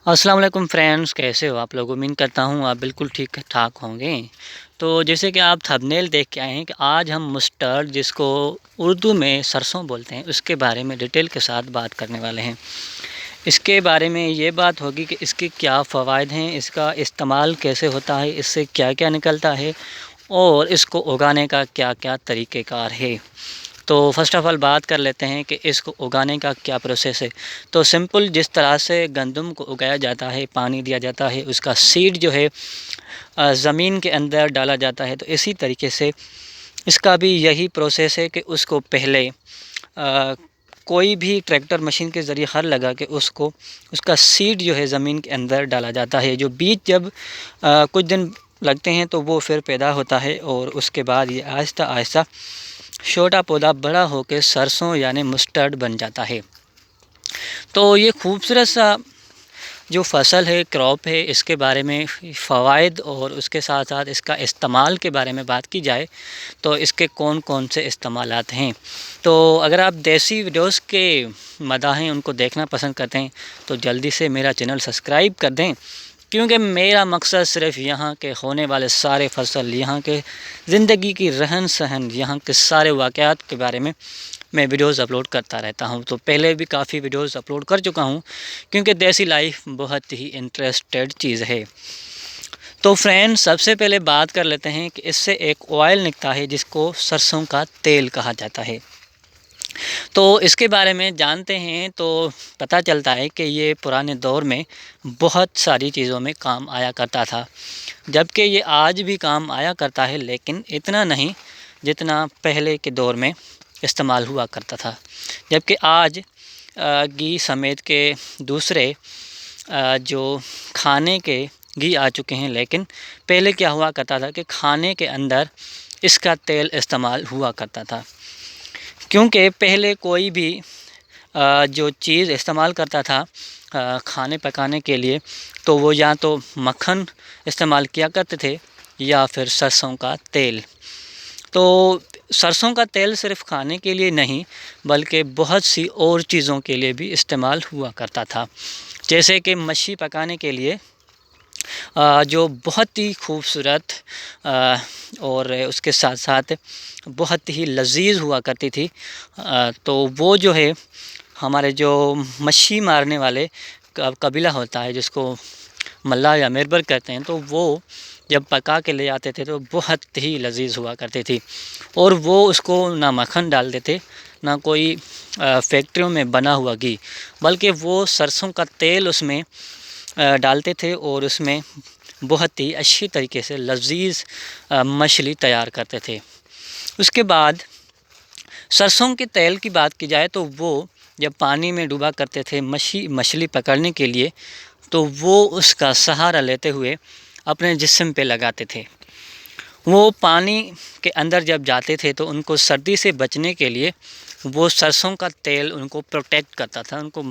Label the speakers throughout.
Speaker 1: अस्सलाम वालेकुम फ्रेंड्स, कैसे हो आप लोग। उम्मीद करता हूँ आप बिल्कुल ठीक ठाक होंगे। तो जैसे कि आप थंबनेल देख के आए हैं कि आज हम मस्टर्ड, जिसको उर्दू में सरसों बोलते हैं, उसके बारे में डिटेल के साथ बात करने वाले हैं। इसके बारे में ये बात होगी कि इसके क्या फ़वाइद हैं, इसका इस्तेमाल कैसे होता है, इससे क्या क्या निकलता है और इसको उगाने का क्या क्या तरीक़ेकार है। तो फ़र्स्ट ऑफ़ ऑल बात कर लेते हैं कि इसको उगाने का क्या प्रोसेस है। तो सिंपल जिस तरह से गंदम को उगाया जाता है, पानी दिया जाता है, उसका सीड जो है ज़मीन के अंदर डाला जाता है, तो इसी तरीके से इसका भी यही प्रोसेस है कि उसको पहले कोई भी ट्रैक्टर मशीन के ज़रिए हल लगा के उसको उसका सीड जो है ज़मीन के अंदर डाला जाता है। जो बीज जब कुछ दिन लगते हैं तो वो फिर पैदा होता है और उसके बाद ये आहिस्ता आहिस्ता छोटा पौधा बड़ा होकर सरसों यानी मस्टर्ड बन जाता है। तो ये खूबसूरत सा जो फसल है, क्रॉप है, इसके बारे में फ़वाइद और उसके साथ साथ इसका इस्तेमाल के बारे में बात की जाए तो इसके कौन कौन से इस्तेमालात हैं। तो अगर आप देसी वीडियोस के मदाहें उनको देखना पसंद करते हैं तो जल्दी से मेरा चैनल सब्सक्राइब कर दें, क्योंकि मेरा मकसद सिर्फ यहाँ के होने वाले सारे फसल, यहाँ के ज़िंदगी की रहन सहन, यहाँ के सारे वाक़यात के बारे में मैं वीडियोज़ अपलोड करता रहता हूँ। तो पहले भी काफ़ी वीडियोज़ अपलोड कर चुका हूँ, क्योंकि देसी लाइफ बहुत ही इंटरेस्टेड चीज़ है। तो फ्रेंड्स, सबसे पहले बात कर लेते हैं कि इससे एक ऑयल निकलता है जिसको सरसों का तेल कहा जाता है। तो इसके बारे में जानते हैं तो पता चलता है कि ये पुराने दौर में बहुत सारी चीज़ों में काम आया करता था, जबकि ये आज भी काम आया करता है, लेकिन इतना नहीं जितना पहले के दौर में इस्तेमाल हुआ करता था। जबकि आज घी समेत के दूसरे जो खाने के घी आ चुके हैं, लेकिन पहले क्या हुआ करता था कि खाने के अंदर इसका तेल इस्तेमाल हुआ करता था। क्योंकि पहले कोई भी जो चीज़ इस्तेमाल करता था खाने पकाने के लिए, तो वो या तो मक्खन इस्तेमाल किया करते थे या फिर सरसों का तेल। तो सरसों का तेल सिर्फ खाने के लिए नहीं बल्कि बहुत सी और चीज़ों के लिए भी इस्तेमाल हुआ करता था। जैसे कि मच्छी पकाने के लिए जो बहुत ही खूबसूरत और उसके साथ साथ बहुत ही लजीज हुआ करती थी। तो वो जो है हमारे जो मच्छी मारने वाले कबीला होता है, जिसको मल्लाह या मेरबर कहते हैं, तो वो जब पका के ले आते थे तो बहुत ही लजीज हुआ करती थी। और वो उसको ना मक्खन डालते थे, ना कोई फैक्ट्रियों में बना हुआ घी, बल्कि वो सरसों का तेल उसमें डालते थे और उसमें बहुत ही अच्छी तरीके से लजीज मछली तैयार करते थे। उसके बाद सरसों के तेल की बात की जाए तो वो जब पानी में डूबा करते थे मछली पकड़ने के लिए, तो वो उसका सहारा लेते हुए अपने जिस्म पे लगाते थे। वो पानी के अंदर जब जाते थे तो उनको सर्दी से बचने के लिए वो सरसों का तेल उनको प्रोटेक्ट करता था, उनको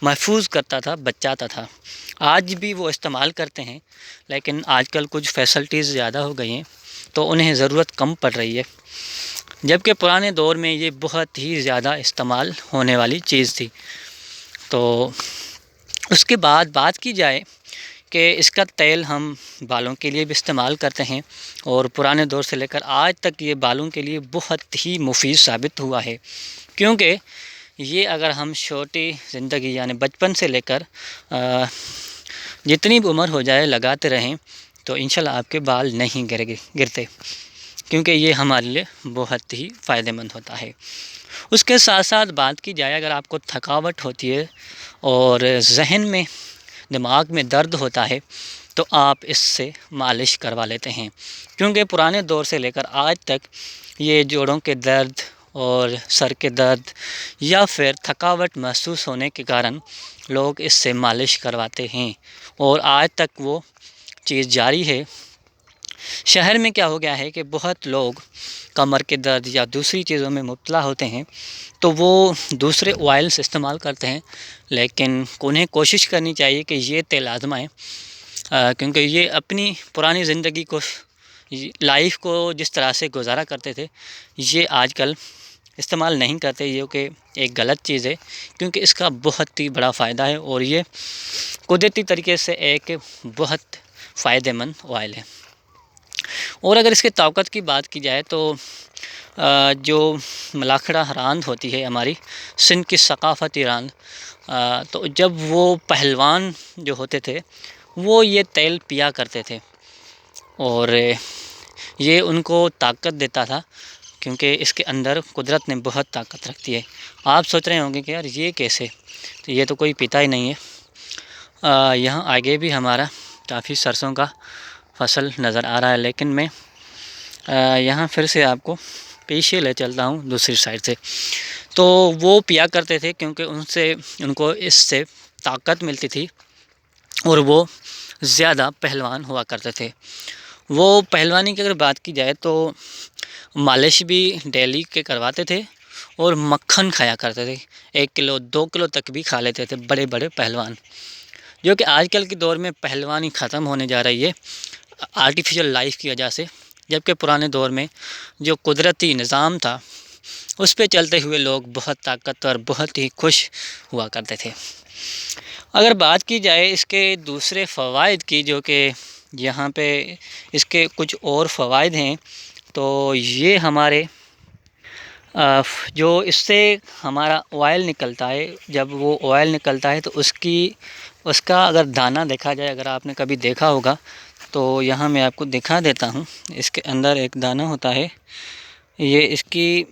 Speaker 1: महफूज करता था, बचाता था। आज भी वो इस्तेमाल करते हैं, लेकिन आजकल कुछ फैसिलिटीज़ ज़्यादा हो गई हैं तो उन्हें ज़रूरत कम पड़ रही है, जबकि पुराने दौर में ये बहुत ही ज़्यादा इस्तेमाल होने वाली चीज़ थी। तो उसके बाद बात की जाए कि इसका तेल हम बालों के लिए भी इस्तेमाल करते हैं और पुराने दौर से लेकर आज तक ये बालों के लिए बहुत ही मुफीद साबित हुआ है। क्योंकि ये अगर हम छोटी ज़िंदगी यानी बचपन से लेकर जितनी भी उम्र हो जाए लगाते रहें तो इंशाल्लाह आपके बाल नहीं गिरते, क्योंकि ये हमारे लिए बहुत ही फ़ायदेमंद होता है। उसके साथ साथ बात की जाए, अगर आपको थकावट होती है और जहन में, दिमाग में दर्द होता है, तो आप इससे मालिश करवा लेते हैं। क्योंकि पुराने दौर से लेकर आज तक ये जोड़ों के दर्द और सर के दर्द या फिर थकावट महसूस होने के कारण लोग इससे मालिश करवाते हैं और आज तक वो चीज़ जारी है। शहर में क्या हो गया है कि बहुत लोग कमर के दर्द या दूसरी चीज़ों में मुब्तला होते हैं, तो वो दूसरे ऑयल्स इस्तेमाल करते हैं, लेकिन उन्हें कोशिश करनी चाहिए कि ये तेल आज़माएँ, क्योंकि ये अपनी पुरानी ज़िंदगी को, लाइफ को जिस तरह से गुजारा करते थे, ये आजकल इस्तेमाल नहीं करते, जो कि एक गलत चीज़ है। क्योंकि इसका बहुत ही बड़ा फ़ायदा है और ये قدرتی طریقے سے ایک بہت فائدہ مند آئل ہے۔ اور اگر اس کے طاقت کی بات کی جائے تو جو ملاکھڑا راند ہوتی ہے ہماری سندھ کی ثقافتی راند، تو جب وہ پہلوان جو ہوتے تھے وہ یہ تیل پیا کرتے تھے اور یہ ان کو طاقت دیتا تھا، کیونکہ اس کے اندر قدرت نے بہت طاقت رکھتی ہے۔ آپ سوچ رہے ہوں گے کہ یار یہ کیسے، تو یہ تو کوئی پیتا ہی نہیں ہے۔ یہاں آگے بھی ہمارا کافی سرسوں کا فصل نظر آ رہا ہے، لیکن میں یہاں پھر سے آپ کو پیچھے لے چلتا ہوں دوسری سائڈ سے۔ تو وہ پیا کرتے تھے کیونکہ ان کو اس سے طاقت ملتی تھی اور وہ زیادہ پہلوان ہوا کرتے تھے۔ وہ پہلوانی کی اگر بات کی جائے تو مالش بھی ڈیلی کے کرواتے تھے اور مکھن کھایا کرتے تھے، 1 کلو 2 کلو تک بھی کھا لیتے تھے بڑے بڑے پہلوان، جو کہ آج کل کے دور میں پہلوانی ختم ہونے جا رہی ہے آرٹیفیشل لائف کی وجہ سے، جبکہ پرانے دور میں جو قدرتی نظام تھا اس پہ چلتے ہوئے لوگ بہت طاقتور بہت ہی خوش ہوا کرتے تھے۔ اگر بات کی جائے اس کے دوسرے فوائد کی، جو کہ یہاں پہ اس کے کچھ اور فوائد ہیں، تو یہ ہمارے جو اس سے ہمارا آئل نکلتا ہے، جب وہ آئل نکلتا ہے تو اس کا اگر دانہ دیکھا جائے، اگر آپ نے کبھی دیکھا ہوگا تو یہاں میں آپ کو دکھا دیتا ہوں۔ اس کے اندر ایک دانہ ہوتا ہے، یہ اس کی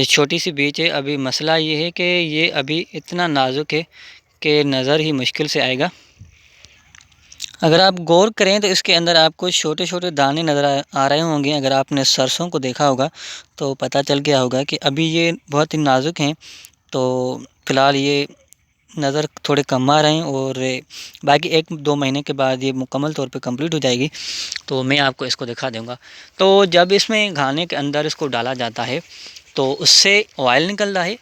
Speaker 1: چھوٹی سی بیج ہے۔ ابھی مسئلہ یہ ہے کہ یہ ابھی اتنا نازک ہے کہ نظر ہی مشکل سے آئے گا۔ اگر آپ غور کریں تو اس کے اندر آپ کو چھوٹے چھوٹے دانے نظر آ رہے ہوں گے۔ اگر آپ نے سرسوں کو دیکھا ہوگا تو پتہ چل گیا ہوگا کہ ابھی یہ بہت ہی نازک ہیں، تو فی الحال یہ نظر تھوڑے کم آ رہے ہیں، اور باقی 1-2 مہینے کے بعد یہ مکمل طور پہ کمپلیٹ ہو جائے گی تو میں آپ کو اس کو دکھا دوں گا۔ تو جب اس میں گھانے کے اندر اس کو ڈالا جاتا ہے تو اس سے آئل نکلتا ہے،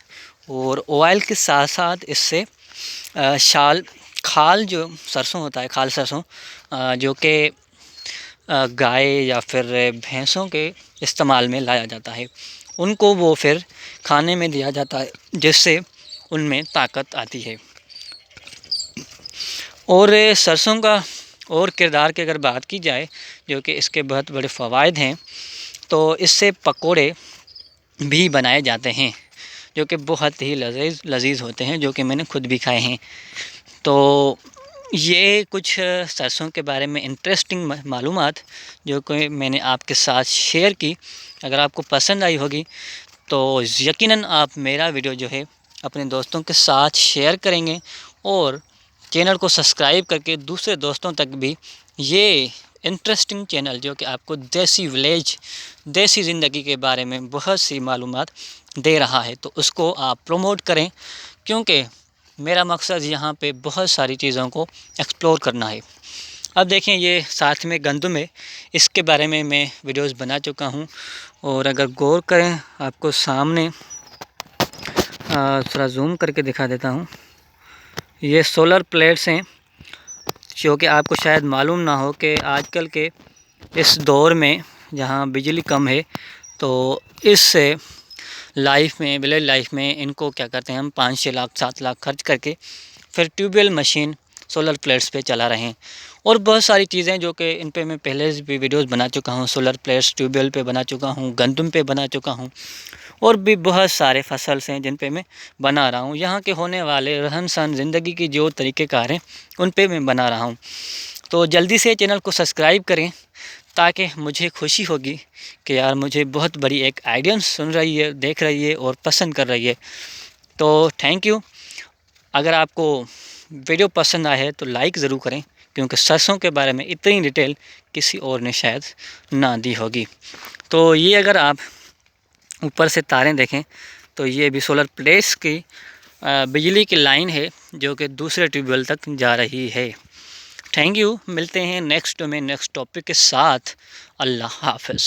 Speaker 1: اور آئل کے ساتھ ساتھ اس سے کھال جو سرسوں ہوتا ہے، کھال سرسوں جو کہ گائے یا پھر بھینسوں کے استعمال میں لایا جاتا ہے، ان کو وہ پھر کھانے میں دیا جاتا ہے جس سے ان میں طاقت آتی ہے۔ اور سرسوں کا اور کردار کی اگر بات کی جائے، جو کہ اس کے بہت بڑے فوائد ہیں، تو اس سے پکوڑے بھی بنائے جاتے ہیں جو کہ بہت ہی لذیذ ہوتے ہیں، جو کہ میں نے خود بھی کھائے ہیں۔ تو یہ کچھ سرسوں کے بارے میں انٹرسٹنگ معلومات جو کہ میں نے آپ کے ساتھ شیئر کی۔ اگر آپ کو پسند آئی ہوگی تو یقیناً آپ میرا ویڈیو جو ہے اپنے دوستوں کے ساتھ شیئر کریں گے، اور چینل کو سبسکرائب کر کے دوسرے دوستوں تک بھی یہ انٹرسٹنگ چینل، جو کہ آپ کو دیسی ولیج دیسی زندگی کے بارے میں بہت سی معلومات دے رہا ہے، تو اس کو آپ پروموٹ کریں، کیونکہ میرا مقصد یہاں پہ بہت ساری چیزوں کو ایکسپلور کرنا ہے۔ اب دیکھیں یہ ساتھ میں گندم ہے، اس کے بارے میں ویڈیوز بنا چکا ہوں، اور اگر غور کریں آپ کو سامنے تھوڑا زوم کر کے دکھا دیتا ہوں، یہ سولر پلیٹس ہیں، جو کہ آپ کو شاید معلوم نہ ہو کہ آج کل کے اس دور میں جہاں بجلی کم ہے، تو اس سے ولیج لائف میں ان کو کیا کرتے ہیں، ہم 5-6 لاکھ 7 لاکھ خرچ کر کے پھر tube well machine solar plates پہ چلا رہے ہیں، اور بہت ساری چیزیں جو کہ ان پہ میں پہلے بھی ویڈیوز بنا چکا ہوں، سولر پلیٹس ٹیوب ویل پہ بنا چکا ہوں، گندم پہ بنا چکا ہوں، اور بھی بہت سارے فصل ہیں جن پہ میں بنا رہا ہوں۔ یہاں کے ہونے والے رہن سہن زندگی کی جو طریقہ کار ہیں ان پہ میں بنا رہا ہوں۔ تو جلدی سے چینل کو سبسکرائب کریں، تاکہ مجھے خوشی ہوگی کہ یار مجھے بہت بڑی ایک آڈینس سن رہی ہے، دیکھ رہی ہے اور پسند کر رہی ہے۔ تو تھینک یو۔ اگر آپ کو ویڈیو پسند آئے تو لائک ضرور کریں، کیونکہ سرسوں کے بارے میں اتنی ڈیٹیل کسی اور نے شاید نہ دی ہوگی۔ تو یہ اگر آپ اوپر سے تاریں دیکھیں تو یہ بھی سولر پلیٹس کی بجلی کی لائن ہے، جو کہ دوسرے ٹیوب ویل تک جا رہی ہے۔ تھینک یو، ملتے ہیں نیکسٹ ٹاپک کے ساتھ۔ اللہ حافظ۔